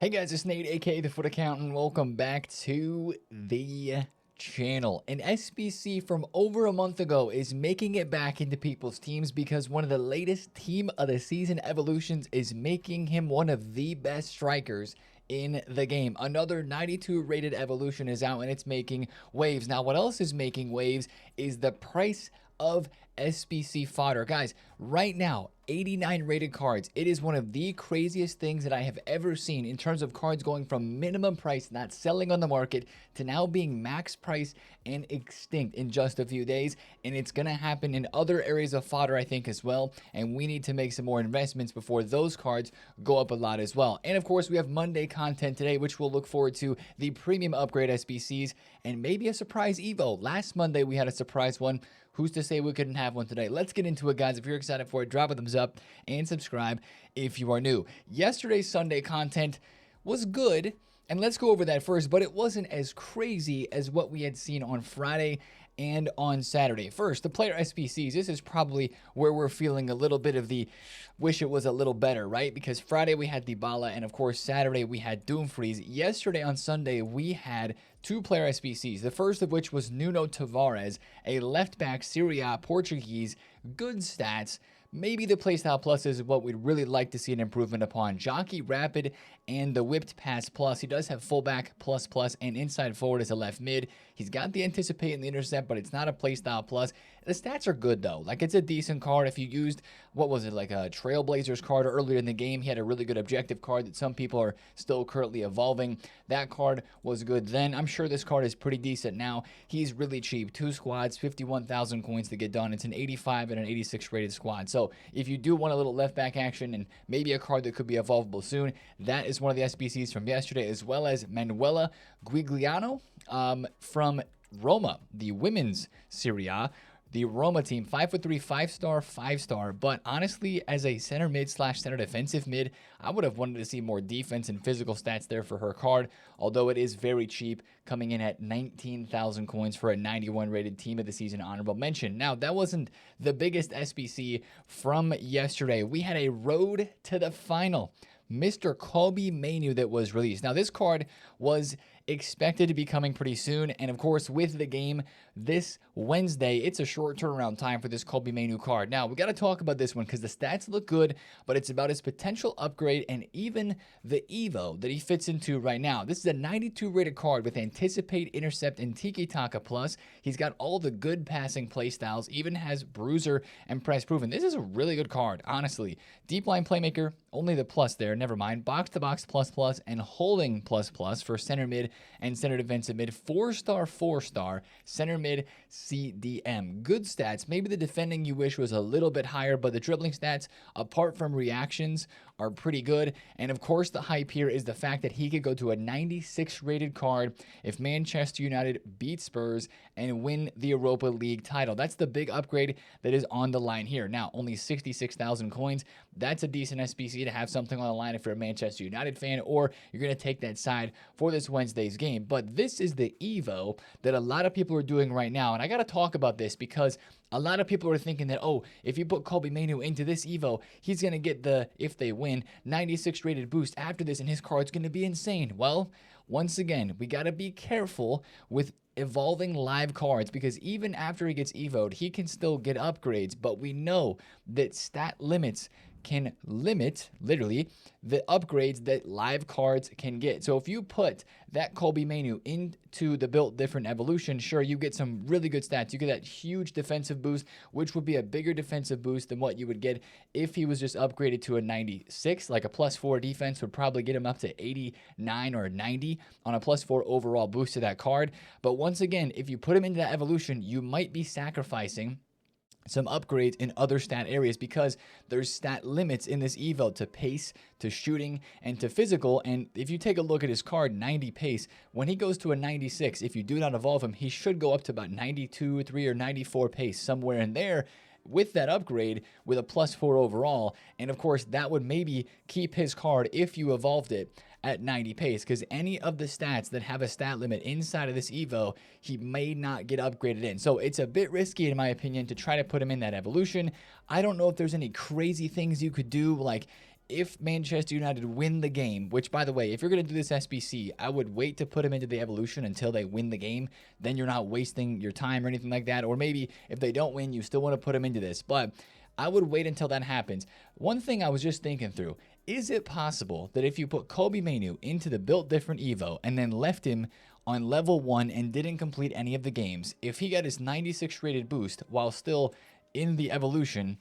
Hey guys, it's Nate, aka TheFutAccountant. Welcome back to the channel. An SBC from over a month ago is making it back into people's teams because one of the latest team of the season evolutions is making him one of the best strikers in the game. Another 92 rated evolution is out and it's making waves. Now, what else is making waves is the price of SBC fodder. Guys, right now, 89 rated cards. It is one of the craziest things that I have ever seen in terms of cards going from minimum price, not selling on the market, to now being max price and extinct in just a few days. And it's going to happen in other areas of fodder, I think, as well. And we need to make some more investments before those cards go up a lot as well. And of course, we have Monday content today, which we'll look forward to the premium upgrade SBCs and maybe a surprise Evo. Last Monday, we had a surprise one. Who's to say we couldn't have one today? Let's get into it, guys. If you're excited for it, drop a thumbs up and subscribe if you are new. Yesterday's Sunday content was good, and let's go over that first, but it wasn't as crazy as what we had seen on Friday and on Saturday. First, the player SBCs. This is probably where we're feeling a little bit of the wish it was a little better, right? Because Friday we had Dybala, and of course Saturday we had Doomfries. Yesterday on Sunday we had two player SBCs. The first of which was Nuno Tavares, a left back, Serie A, Portuguese, good stats. Maybe the playstyle plus is what we'd really like to see an improvement upon. Jockey, rapid, and the whipped pass plus. He does have fullback plus plus and inside forward as a left mid. He's got the anticipate and the intercept, but it's not a playstyle plus. The stats are good though. Like, it's a decent card. If you used, what was it, like a Trailblazers card earlier in the game, he had a really good objective card that some people are still currently evolving. That card was good then. I'm sure this card is pretty decent now. He's really cheap. 2 squads, 51,000 coins to get done. It's an 85 and an 86 rated squad. So if you do want a little left back action and maybe a card that could be evolvable soon, that is one of the SBCs from yesterday, as well as Manuela Guigliano from Roma, the women's Serie A. The Roma team, 5'3", 5-star, 5-star. But honestly, as a center mid / center defensive mid, I would have wanted to see more defense and physical stats there for her card, although it is very cheap, coming in at 19,000 coins for a 91 rated team of the season honorable mention. Now, that wasn't the biggest SBC from yesterday. We had a road to the final. Mr. Kobbie Mayoo that was released. Now, this card was expected to be coming pretty soon, and of course, with the game this Wednesday, it's a short turnaround time for this Kobbie Mayoo card. Now, we got to talk about this one because the stats look good, but it's about his potential upgrade and even the Evo that he fits into right now. This is a 92 rated card with anticipate, intercept, and tiki taka plus. He's got all the good passing playstyles, even has bruiser and press proven. This is a really good card, honestly. Deep line playmaker, only the plus there, never mind. Box to box plus plus and holding plus plus for center mid and center defensive mid. 4-star, 4-star, center mid, CDM. Good stats. Maybe the defending you wish was a little bit higher, but the dribbling stats, apart from reactions, are pretty good. And of course, the hype here is the fact that he could go to a 96 rated card if Manchester United beat Spurs and win the Europa League title. That's the big upgrade that is on the line here. Now, only 66,000 coins. That's a decent SBC to have something on the line if you're a Manchester United fan or you're going to take that side for this Wednesday's game. But this is the Evo that a lot of people are doing right now. And I got to talk about this because a lot of people are thinking that, oh, if you put Kobbie Mayoo into this Evo, he's going to get the, if they win, 96 rated boost after this, and his card's going to be insane. Well, once again, we got to be careful with evolving live cards because even after he gets evoed, he can still get upgrades. But we know that stat limits can limit, literally, the upgrades that live cards can get. So if you put that Kobbie Mayoo into the built different evolution, sure, you get some really good stats. You get that huge defensive boost, which would be a bigger defensive boost than what you would get if he was just upgraded to a 96. Like a +4 defense would probably get him up to 89 or 90 on a +4 overall boost to that card. But once again, if you put him into that evolution, you might be sacrificing some upgrades in other stat areas because there's stat limits in this Evo to pace, to shooting, and to physical. And if you take a look at his card, 90 pace, when he goes to a 96, if you do not evolve him, he should go up to about 92, 3, or 94 pace, somewhere in there, with that upgrade with a +4 overall. And of course, that would maybe keep his card if you evolved it at 90 pace, because any of the stats that have a stat limit inside of this Evo, he may not get upgraded in. So it's a bit risky, in my opinion, to try to put him in that evolution. I don't know if there's any crazy things you could do, like if Manchester United win the game, which, by the way, if you're going to do this SBC, I would wait to put them into the evolution until they win the game. Then you're not wasting your time or anything like that. Or maybe if they don't win, you still want to put them into this. But I would wait until that happens. One thing I was just thinking through, is it possible that if you put Kobe Mayoo into the Built Different Evo and then left him on level 1 and didn't complete any of the games, if he got his 96 rated boost while still in the evolution,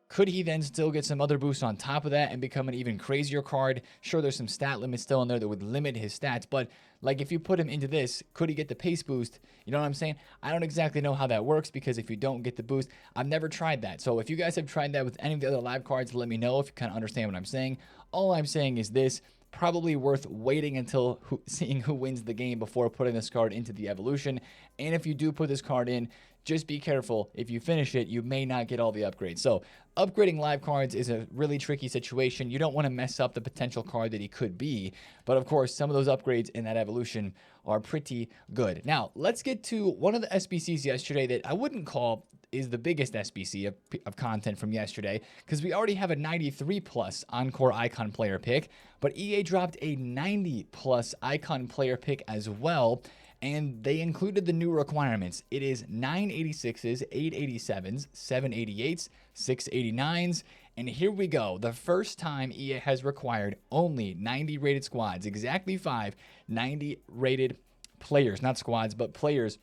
could he then still get some other boosts on top of that and become an even crazier card? Sure, there's some stat limits still in there that would limit his stats, but like if you put him into this, could he get the pace boost? You know what I'm saying? I don't exactly know how that works because if you don't get the boost, I've never tried that. So if you guys have tried that with any of the other live cards, let me know if you kind of understand what I'm saying. All I'm saying is this. Probably worth waiting until seeing who wins the game before putting this card into the evolution. And if you do put this card in, just be careful. If you finish it, you may not get all the upgrades. So upgrading live cards is a really tricky situation. You don't want to mess up the potential card that he could be. But of course, some of those upgrades in that evolution are pretty good. Now, let's get to one of the SBCs yesterday that I wouldn't call is the biggest SBC of content from yesterday, because we already have a 93 plus Encore Icon player pick, but EA dropped a 90 plus Icon player pick as well, and they included the new requirements. It is 986s, 887s, 788s, 689s, and here we go. The first time EA has required only 90 rated squads, exactly 5 90 rated players, not squads, but players.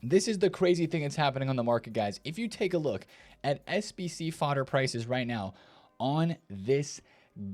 This is the crazy thing that's happening on the market, guys. If you take a look at SBC fodder prices right now on this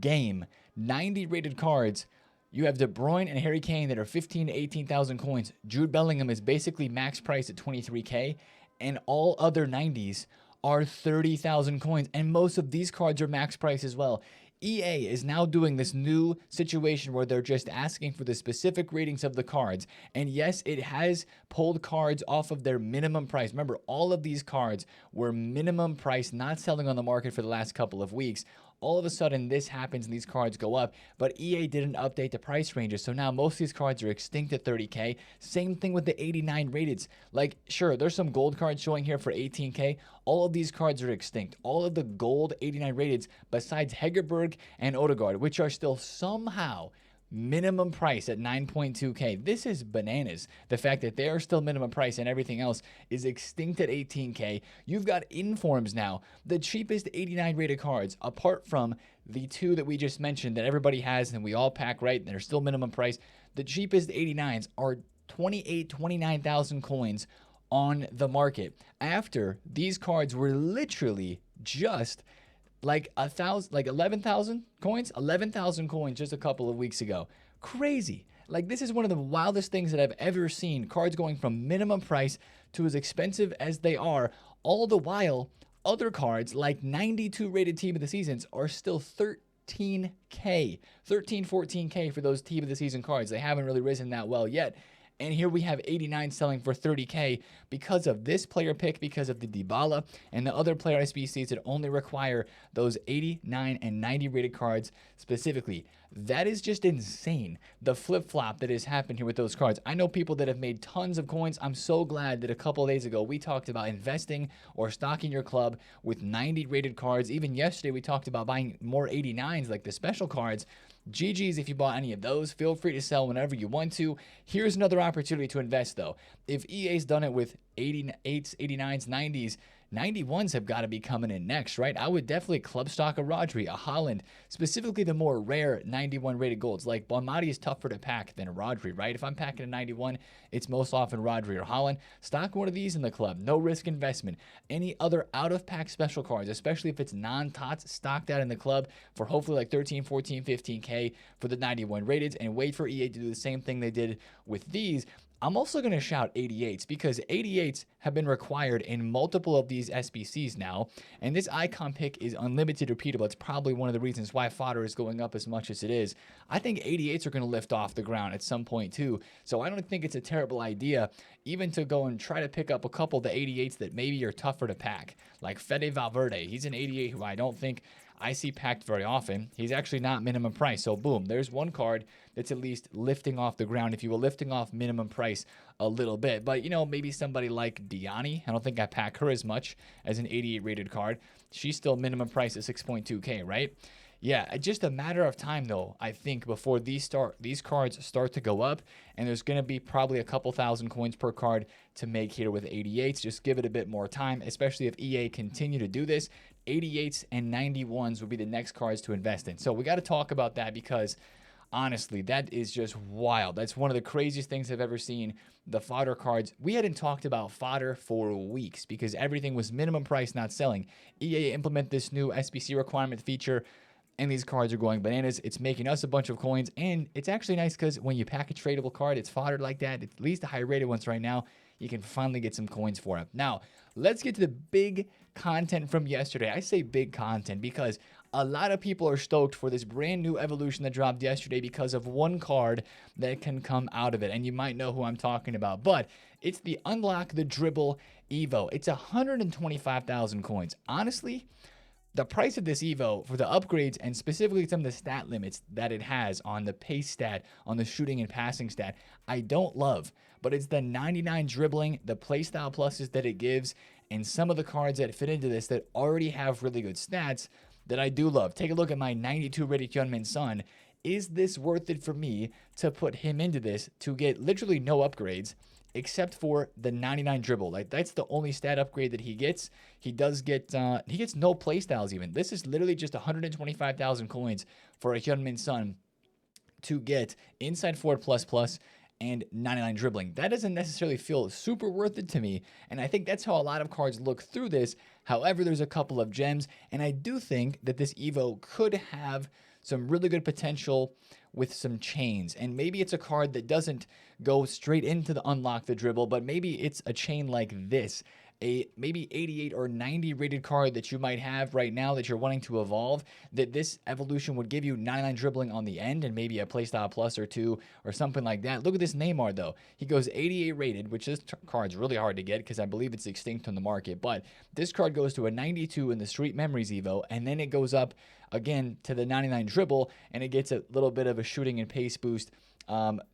game, 90 rated cards, you have De Bruyne and Harry Kane that are 15 to 18,000 coins. Jude Bellingham is basically max price at 23K, and all other 90s are 30,000 coins, and most of these cards are max price as well. EA is now doing this new situation where they're just asking for the specific ratings of the cards. And yes, it has pulled cards off of their minimum price. Remember, all of these cards were minimum price, not selling on the market for the last couple of weeks. All of a sudden, this happens and these cards go up, but EA didn't update the price ranges, so now most of these cards are extinct at 30K. Same thing with the 89 rateds. Like, sure, there's some gold cards showing here for 18K. All of these cards are extinct. All of the gold 89 rateds, besides Hegerberg and Odegaard, which are still somehow minimum price at 9.2K. This is bananas. The fact that they are still minimum price and everything else is extinct at 18K. You've got Informs now, the cheapest 89 rated cards, apart from the two that we just mentioned that everybody has and we all pack, right? They're still minimum price. The cheapest 89s are 29,000 coins on the market after these cards were literally just like 11,000 coins, 11,000 coins just a couple of weeks ago. Crazy. Like, this is one of the wildest things that I've ever seen. Cards going from minimum price to as expensive as they are, all the while other cards like 92 rated team of the seasons are still 13K, 14K for those team of the season cards. They haven't really risen that well yet. And here we have 89 selling for 30K because of this player pick, because of the Dybala and the other player SBCs that only require those 89 and 90 rated cards specifically. That is just insane, the flip-flop that has happened here with those cards. I know people that have made tons of coins. I'm so glad that a couple of days ago we talked about investing or stocking your club with 90 rated cards. Even yesterday we talked about buying more 89s like the special cards. GG's if you bought any of those. Feel free to sell whenever you want to. Here's another opportunity to invest, though. If EA's done it with 88s, 89s, 90s, 91s have got to be coming in next, right? I would definitely club stock a Rodri, a Haaland, specifically the more rare 91 rated golds. Like, Bonmati is tougher to pack than a Rodri, right? If I'm packing a 91, it's most often Rodri or Haaland. Stock one of these in the club. No risk investment. Any other out-of-pack special cards, especially if it's non-TOTS, stock that in the club for hopefully like 13, 14, 15K for the 91 rated, and wait for EA to do the same thing they did with these. I'm also going to shout 88s because 88s have been required in multiple of these SBCs now, and this icon pick is unlimited repeatable. It's probably one of the reasons why fodder is going up as much as it is. I think 88s are going to lift off the ground at some point too, so I don't think it's a terrible idea even to go and try to pick up a couple of the 88s that maybe are tougher to pack, like Fede Valverde. He's an 88 who I don't think I see packed very often. He's actually not minimum price. So boom, there's one card that's at least lifting off the ground, if you will, lifting off minimum price a little bit. But, you know, maybe somebody like Diani, I don't think I pack her as much as an 88 rated card. She's still minimum price at 6.2K, right? Yeah, just a matter of time though, I think, before these cards start to go up, and there's going to be probably a couple thousand coins per card to make here with 88s. Just give it a bit more time, especially if EA continue to do this. 88s and 91s will be the next cards to invest in. So we got to talk about that because honestly, that is just wild. That's one of the craziest things I've ever seen. The fodder cards, we hadn't talked about fodder for weeks because everything was minimum price, not selling. EA implement this new SBC requirement feature, and these cards are going bananas. It's making us a bunch of coins, and it's actually nice because when you pack a tradable card, it's foddered like that. At least the high-rated ones right now, you can finally get some coins for it. Now, let's get to the big content from yesterday. I say big content because a lot of people are stoked for this brand new evolution that dropped yesterday because of one card that can come out of it. And you might know who I'm talking about, but it's the Unlock the Dribble Evo. It's 125,000 coins. Honestly, the price of this Evo for the upgrades and specifically some of the stat limits that it has on the pace stat, on the shooting and passing stat, I don't love. But it's the 99 dribbling, the playstyle pluses that it gives, and some of the cards that fit into this that already have really good stats that I do love. Take a look at my 92 rated Hyunmin Son. Is this worth it for me to put him into this to get literally no upgrades except for the 99 dribble? Like, that's the only stat upgrade that he gets. He does get he gets no playstyles even. This is literally just 125,000 coins for a Hyunmin Son to get inside forward plus plus and 99 dribbling. That doesn't necessarily feel super worth it to me, and I think that's how a lot of cards look through this. However, there's a couple of gems, and I do think that this Evo could have some really good potential with some chains, and maybe it's a card that doesn't go straight into the Unlock the Dribble, but maybe it's a chain like this, a maybe 88 or 90 rated card that you might have right now that you're wanting to evolve, that this evolution would give you 99 dribbling on the end and maybe a playstyle plus or two or something like that. Look at this Neymar though. He goes 88 rated, which this card's really hard to get because I believe it's extinct on the market, but this card goes to a 92 in the Street Memories Evo, and then it goes up again to the 99 dribble, and it gets a little bit of a shooting and pace boost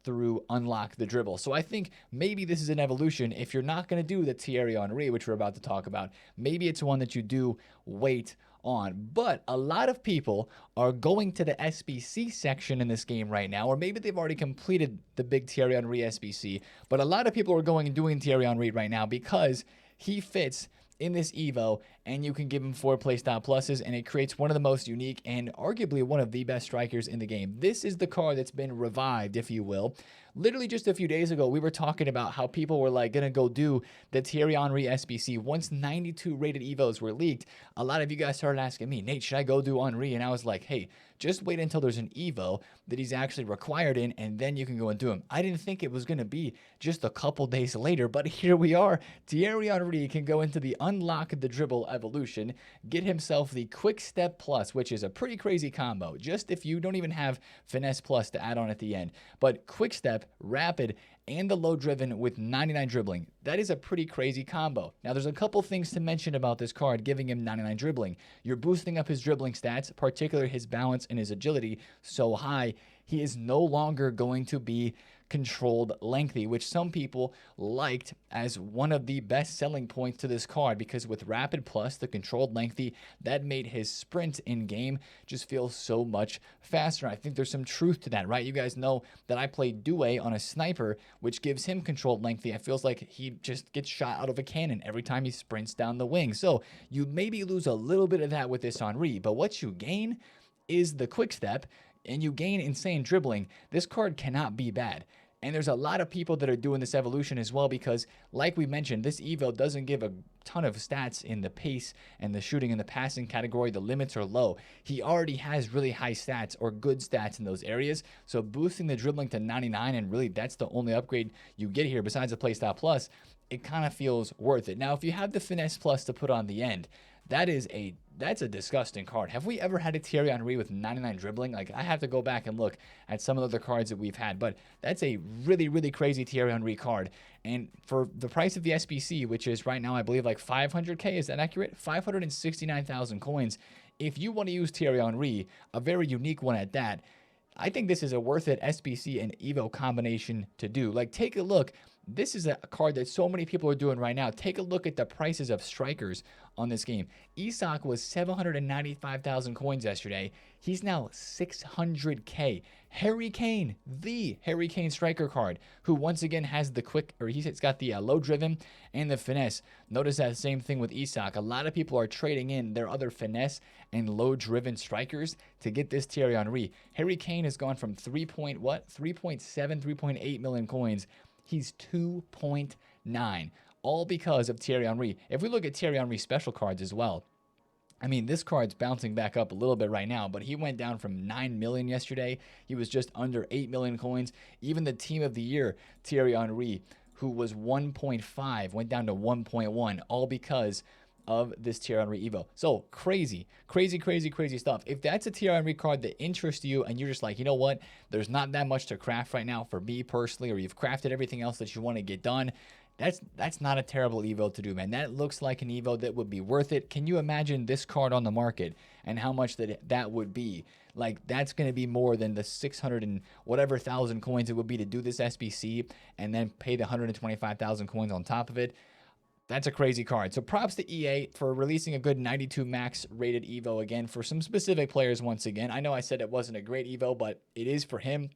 through Unlock the Dribble. So I think maybe this is an evolution. If you're not going to do the Thierry Henry, which we're about to talk about, maybe it's one that you do wait on. But a lot of people are going to the SBC section in this game right now, or maybe they've already completed the big Thierry Henry SBC, but a lot of people are going and doing Thierry Henry right now because he fits in this Evo, and you can give him 4 playstyle pluses, and it creates one of the most unique and arguably one of the best strikers in the game. This is the card that's been revived, if you will. Literally just a few days ago, we were talking about how people were like gonna go do the Thierry Henry SBC. Once 92 rated Evos were leaked, a lot of you guys started asking me, Nate, should I go do Henry? And I was like, hey, just wait until there's an Evo that he's actually required in, and then you can go and do him. I didn't think it was going to be just a couple days later, but here we are. Thierry Henry can go into the Unlock the Dribble evolution, get himself the Quick Step Plus, which is a pretty crazy combo, just if you don't even have Finesse Plus to add on at the end. But Quick Step, Rapid, and the low driven with 99 dribbling. That is a pretty crazy combo. Now, there's a couple things to mention about this card giving him 99 dribbling. You're boosting up his dribbling stats, particularly his balance and his agility so high. He is no longer going to be controlled lengthy, which some people liked as one of the best selling points to this card, because with Rapid Plus, the controlled lengthy, that made his sprint in game just feel so much faster. I think there's some truth to that, right? You guys know that I played Due on a sniper, which gives him controlled lengthy. It feels like he just gets shot out of a cannon every time he sprints down the wing. So you maybe lose a little bit of that with this Henry, but what you gain is the quick step, and you gain insane dribbling. This card cannot be bad. And there's a lot of people that are doing this evolution as well because, like we mentioned, this Evo doesn't give a ton of stats in the pace and the shooting and the passing category. The limits are low. He already has really high stats or good stats in those areas. So boosting the dribbling to 99, and really that's the only upgrade you get here besides the Playstyle Plus, it kind of feels worth it. Now, if you have the Finesse Plus to put on the end, that's a disgusting card. Have we ever had a Thierry Henry with 99 dribbling? Like, I have to go back and look at some of the other cards that we've had, but that's a really, really crazy Thierry Henry card. And for the price of the SBC, which is right now, I believe, like 500K, is that accurate? 569,000 coins. If you want to use Thierry Henry, a very unique one at that, I think this is a worth it SBC and Evo combination to do. Like, take a look. This is a card that so many people are doing right now. Take a look at the prices of strikers on this game. Isak was 795,000 coins yesterday. He's now 600K. Harry Kane, the Harry Kane striker card, who once again has the quick, or he's got the low driven and the finesse. Notice that same thing with Isak. A lot of people are trading in their other finesse and low driven strikers to get this Thierry Henry. Harry Kane has gone from 3.7, 3.8 million coins. He's 2.9, all because of Thierry Henry. If we look at Thierry Henry special cards as well, I mean, this card's bouncing back up a little bit right now, but he went down from 9 million yesterday. He was just under 8 million coins. Even the team of the year, Thierry Henry, who was 1.5, went down to 1.1, all because of this Thierry Henry Evo. So crazy stuff. If that's a Thierry Henry card that interests you and you're just like, you know what, there's not that much to craft right now for me personally, or you've crafted everything else that you want to get done, that's not a terrible Evo to do, man. That looks like an Evo that would be worth it. Can you imagine this card on the market and how much that would be? Like, that's going to be more than the 600 and whatever thousand coins it would be to do this SBC and then pay the 125,000 coins on top of it. That's a crazy card. So props to EA for releasing a good 92 max rated Evo again for some specific players once again. I know I said it wasn't a great Evo, but it is for him.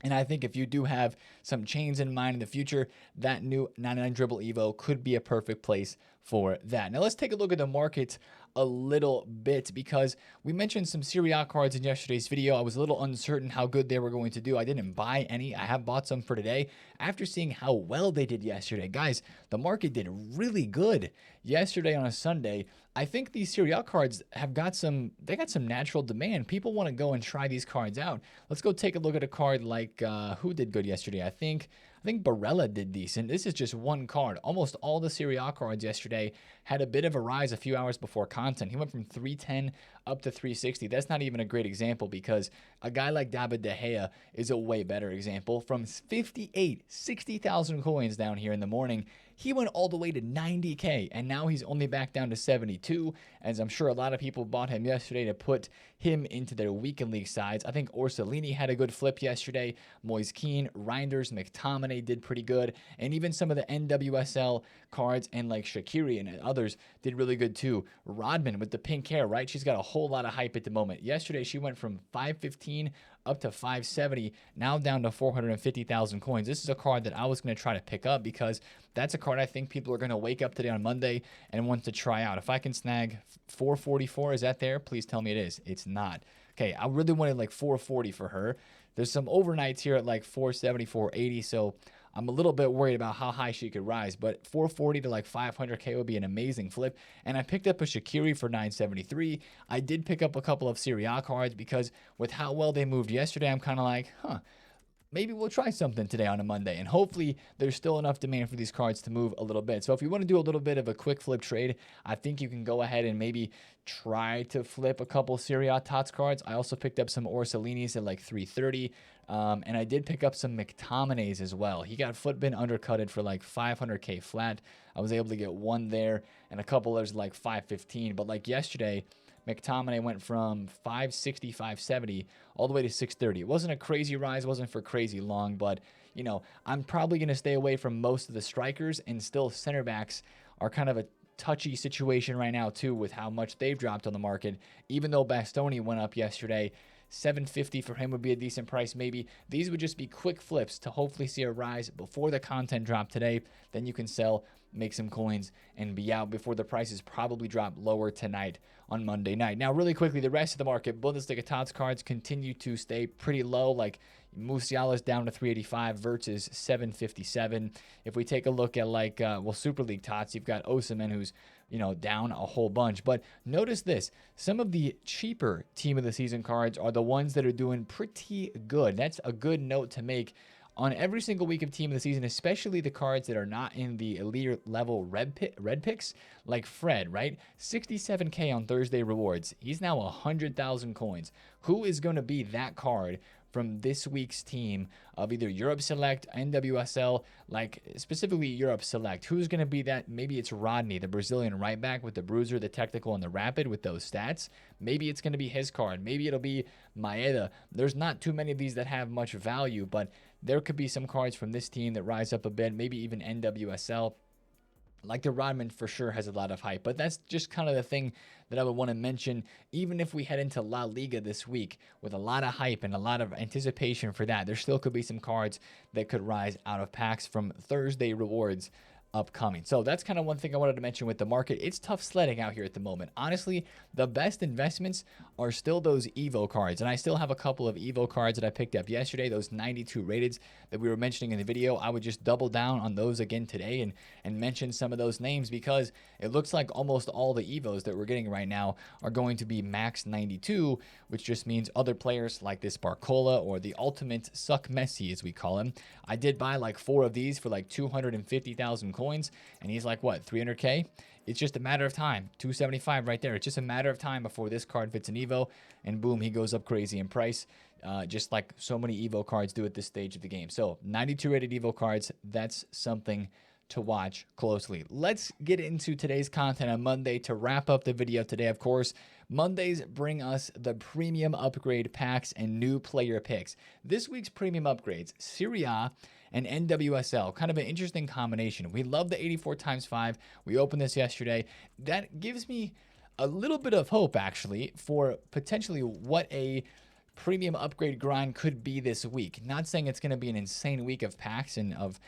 And I think if you do have some chains in mind in the future, that new 99 dribble Evo could be a perfect place for that. Now let's take a look at the market a little bit, because we mentioned some Serie A cards in yesterday's video. I was a little uncertain how good they were going to do. I didn't buy any. I have bought some for today after seeing how well they did yesterday. Guys, the market did really good yesterday on a Sunday. I think these Serie A cards have got some natural demand. People want to go and try these cards out. Let's go take a look at a card like, who did good yesterday? I think Barella did decent. This is just one card. Almost all the Serie A cards yesterday had a bit of a rise a few hours before content. He went from 310 up to 360. That's not even a great example, because a guy like David De Gea is a way better example. From 60,000 coins down here in the morning, he went all the way to 90K, and now he's only back down to 72, as I'm sure a lot of people bought him yesterday to put him into their weekend league sides. I think Orsolini had a good flip yesterday. Moise Kean, Reinders, McTominay did pretty good, and even some of the NWSL cards and like Shaqiri and others did really good too. Rodman with the pink hair, right? She's got a whole lot of hype at the moment. Yesterday, she went from 515 up to 570, now down to 450,000 coins. This is a card that I was going to try to pick up, because that's a card I think people are going to wake up today on Monday and want to try out. If I can snag 444, is that there? Please tell me it is. It's not. Okay, I really wanted like 440 for her. There's some overnights here at like 470, 480, so I'm a little bit worried about how high she could rise, but 440 to like 500K would be an amazing flip. And I picked up a Shaqiri for 973. I did pick up a couple of Serie A cards, because with how well they moved yesterday, I'm kind of like, maybe we'll try something today on a Monday, and hopefully there's still enough demand for these cards to move a little bit. So if you want to do a little bit of a quick flip trade, I think you can go ahead and maybe try to flip a couple Serie A TOTS cards. I also picked up some Orsolinis at like 330, and I did pick up some McTominays as well. He got footbin undercutted for like 500K flat. I was able to get one there, and a couple others like 515. But like yesterday, McTominay went from 560, 570 all the way to 630. It wasn't a crazy rise, wasn't for crazy long, but you know, I'm probably going to stay away from most of the strikers, and still center backs are kind of a touchy situation right now too, with how much they've dropped on the market. Even though Bastoni went up yesterday, 750 for him would be a decent price maybe. These would just be quick flips to hopefully see a rise before the content drop today. Then you can sell, make some coins, and be out before the prices probably drop lower tonight on Monday night. Now, really quickly, the rest of the market, Bundesliga TOTS cards continue to stay pretty low. Like Musiala's down to 385, versus 757. If we take a look at like, Super League TOTS, you've got Osimhen, who's, you know, down a whole bunch. But notice this, some of the cheaper team of the season cards are the ones that are doing pretty good. That's a good note to make on every single week of team of the season, especially the cards that are not in the elite level red picks, like Fred, right? 67K on Thursday rewards. He's now 100,000 coins. Who is going to be that card from this week's team of either Europe Select, NWSL, like specifically Europe Select. Who's going to be that? Maybe it's Rodney, the Brazilian right back with the bruiser, the technical, and the rapid with those stats. Maybe it's going to be his card. Maybe it'll be Mayoo. There's not too many of these that have much value, but there could be some cards from this team that rise up a bit, maybe even NWSL. Like the Rodman for sure has a lot of hype, but that's just kind of the thing that I would want to mention. Even if we head into La Liga this week with a lot of hype and a lot of anticipation for that, there still could be some cards that could rise out of packs from Thursday rewards upcoming. So that's kind of one thing I wanted to mention with the market. It's tough sledding out here at the moment. Honestly, the best investments are still those Evo cards. And I still have a couple of Evo cards that I picked up yesterday, those 92 rated that we were mentioning in the video. I would just double down on those again today and mention some of those names, because it looks like almost all the Evos that we're getting right now are going to be max 92, which just means other players like this Barcola or the ultimate Suck Messi, as we call him. I did buy like 4 of these for like 250,000 coins, and he's like, what, 300k? It's just a matter of time. 275 right there. It's just a matter of time before this card fits an Evo, and boom, he goes up crazy in price, just like so many Evo cards do at this stage of the game. So 92 rated Evo cards, that's something to watch closely. Let's get into today's content on Monday to wrap up the video today. Of course, Mondays bring us the premium upgrade packs and new player picks. This week's premium upgrades, Serie A and NWSL, kind of an interesting combination. We love the 84 times 5. We opened this yesterday. That gives me a little bit of hope, actually, for potentially what a premium upgrade grind could be this week. Not saying it's going to be an insane week of packs and of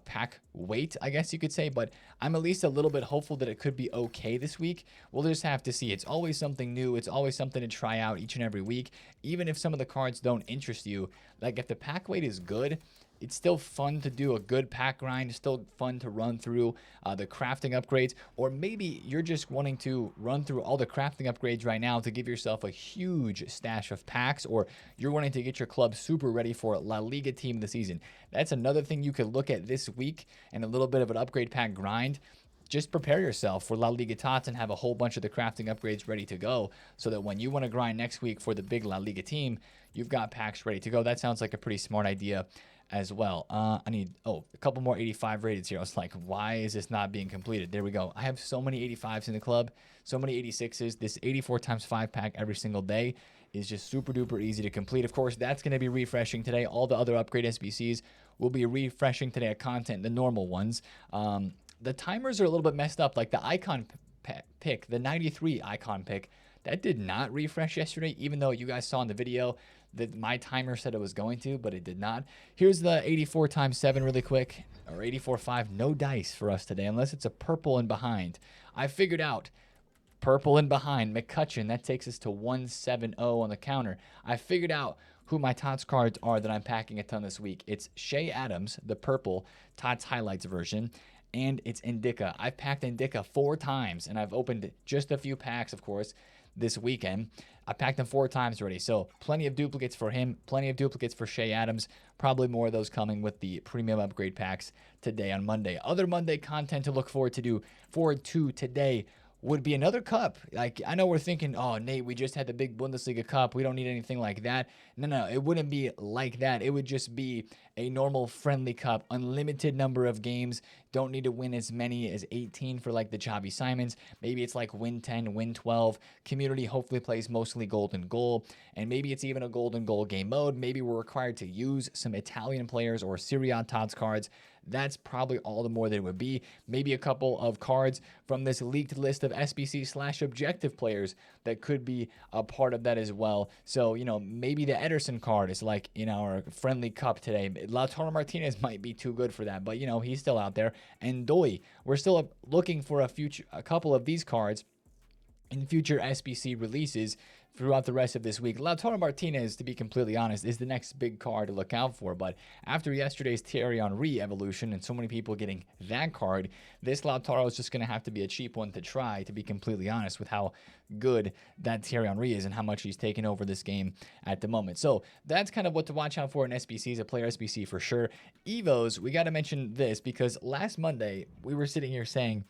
pack weight, I guess you could say, but I'm at least a little bit hopeful that it could be okay this week. We'll just have to see. It's always something new. It's always something to try out each and every week. Even if some of the cards don't interest you, like if the pack weight is good, it's still fun to do a good pack grind. It's still fun to run through the crafting upgrades, or maybe you're just wanting to run through all the crafting upgrades right now to give yourself a huge stash of packs, or you're wanting to get your club super ready for La Liga team of the season. That's another thing you could look at this week, and a little bit of an upgrade pack grind. Just prepare yourself for La Liga TOTS and have a whole bunch of the crafting upgrades ready to go, so that when you want to grind next week for the big La Liga team, you've got packs ready to go. That sounds like a pretty smart idea as well. I need, a couple more 85 rated here. I was like, why is this not being completed? There we go. I have so many 85s in the club, so many 86s. This 84 times 5 pack every single day is just super duper easy to complete. Of course, that's going to be refreshing today. All the other upgrade SBCs will be refreshing today at content, the normal ones. The timers are a little bit messed up, like the icon pick, the 93 icon pick, that did not refresh yesterday, even though you guys saw in the video that my timer said it was going to, but it did not. Here's the 84 times 7 really quick, or 84.5. No dice for us today, unless it's a purple and behind. I figured out purple and behind, McCutcheon, that takes us to 170 on the counter. I figured out who my TOTS cards are that I'm packing a ton this week. It's Shea Adams, the purple TOTS highlights version, and it's Indica. I've packed Indica 4 times, and I've opened just a few packs, of course, this weekend. I packed them 4 times already, so plenty of duplicates for him, plenty of duplicates for Shea Adams, probably more of those coming with the premium upgrade packs today on Monday. Other Monday content to look forward to today would be another cup. Like, I know we're thinking, oh, Nate, we just had the big Bundesliga cup. We don't need anything like that. No, it wouldn't be like that. It would just be a normal friendly cup, unlimited number of games. Don't need to win as many as 18 for like the Xavi Simons. Maybe it's like win 10, win 12. Community hopefully plays mostly golden goal, and maybe it's even a golden goal game mode. Maybe we're required to use some Italian players or Serie A TOTS cards. That's probably all the more that it would be. Maybe a couple of cards from this leaked list of SBC/objective players that could be a part of that as well. So, maybe the Ederson card is like in our friendly cup today. Lautaro Martinez might be too good for that, but he's still out there. And Doi, we're still looking for a couple of these cards in future SBC releases throughout the rest of this week. Lautaro Martinez, to be completely honest, is the next big card to look out for. But after yesterday's Thierry Henry evolution and so many people getting that card, this Lautaro is just going to have to be a cheap one to try, to be completely honest, with how good that Thierry Henry is and how much he's taken over this game at the moment. So that's kind of what to watch out for in SBCs, a player SBC for sure. Evos, we got to mention this because last Monday we were sitting here saying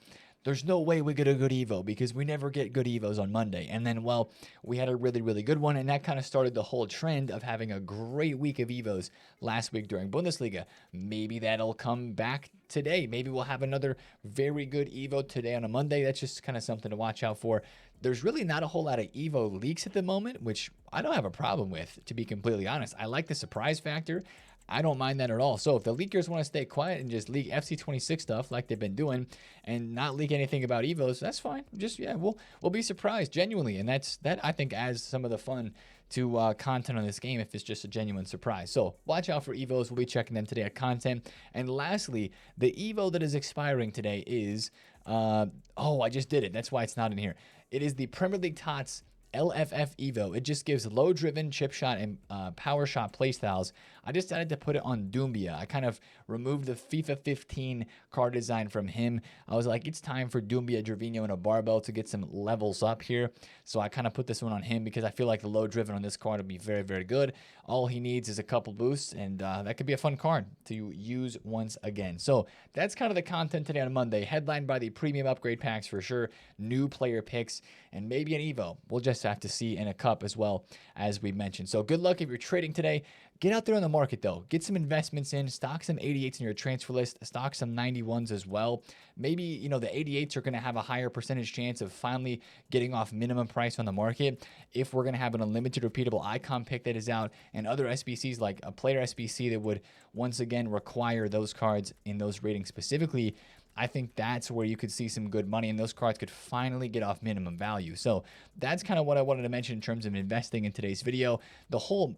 there's no way we get a good Evo because we never get good Evos on Monday. And then, well, we had a really, really good one. And that kind of started the whole trend of having a great week of Evos last week during Bundesliga. Maybe that'll come back today. Maybe we'll have another very good Evo today on a Monday. That's just kind of something to watch out for. There's really not a whole lot of Evo leaks at the moment, which I don't have a problem with, to be completely honest. I like the surprise factor. I don't mind that at all. So if the leakers want to stay quiet and just leak FC26 stuff like they've been doing and not leak anything about Evos, that's fine. Just, yeah, we'll be surprised genuinely. And that I think adds some of the fun to content on this game if it's just a genuine surprise. So watch out for Evos. We'll be checking them today at content. And lastly, the Evo that is expiring today is, oh, I just did it. That's why it's not in here. It is the Premier League TOTS LFF Evo. It just gives low driven, chip shot, and power shot playstyles. I just decided to put it on Doumbia. I kind of removed the FIFA 15 card design from him. I was like, it's time for Doumbia, Gervinho, and a barbell to get some levels up here. So I kind of put this one on him because I feel like the low driven on this card will be very, very good. All he needs is a couple boosts, and that could be a fun card to use once again. So that's kind of the content today on Monday, headlined by the premium upgrade packs for sure, new player picks, and maybe an Evo. We'll just have to see in a cup as well, as we mentioned. So good luck if you're trading today. Get out there on the market though. Get some investments in. Stock some 88s in your transfer list. Stock some 91s as well. Maybe, you know, the 88s are going to have a higher percentage chance of finally getting off minimum price on the market if we're going to have an unlimited repeatable icon pick that is out, and other SBCs like a player SBC that would once again require those cards in those ratings specifically. I think that's where you could see some good money, and those cards could finally get off minimum value. So that's kind of what I wanted to mention in terms of investing in today's video. The whole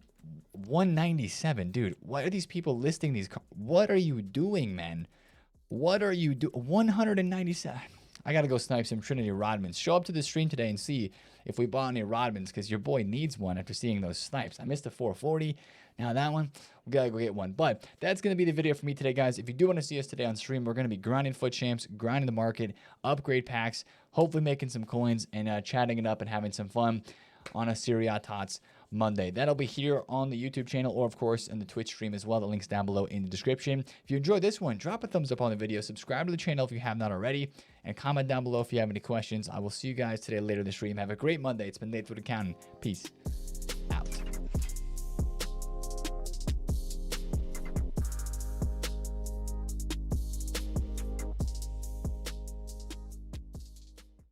197, dude, why are these people listing these cards? What are you doing, man? What are you doing? 197. I got to go snipe some Trinity Rodmans. Show up to the stream today and see if we bought any Rodmans, because your boy needs one after seeing those snipes. I missed a 440. Now that one, we got to go get one. But that's going to be the video for me today, guys. If you do want to see us today on stream, we're going to be grinding foot champs, grinding the market, upgrade packs, hopefully making some coins, and chatting it up and having some fun on a Serie A TOTS Monday. That'll be here on the YouTube channel, or of course in the Twitch stream as well. The link's down below in the description. If you enjoyed this one, drop a thumbs up on the video, subscribe to the channel if you have not already, and comment down below if you have any questions. I will see you guys today later in the stream. Have a great Monday. It's been TheFutAccountant. Peace.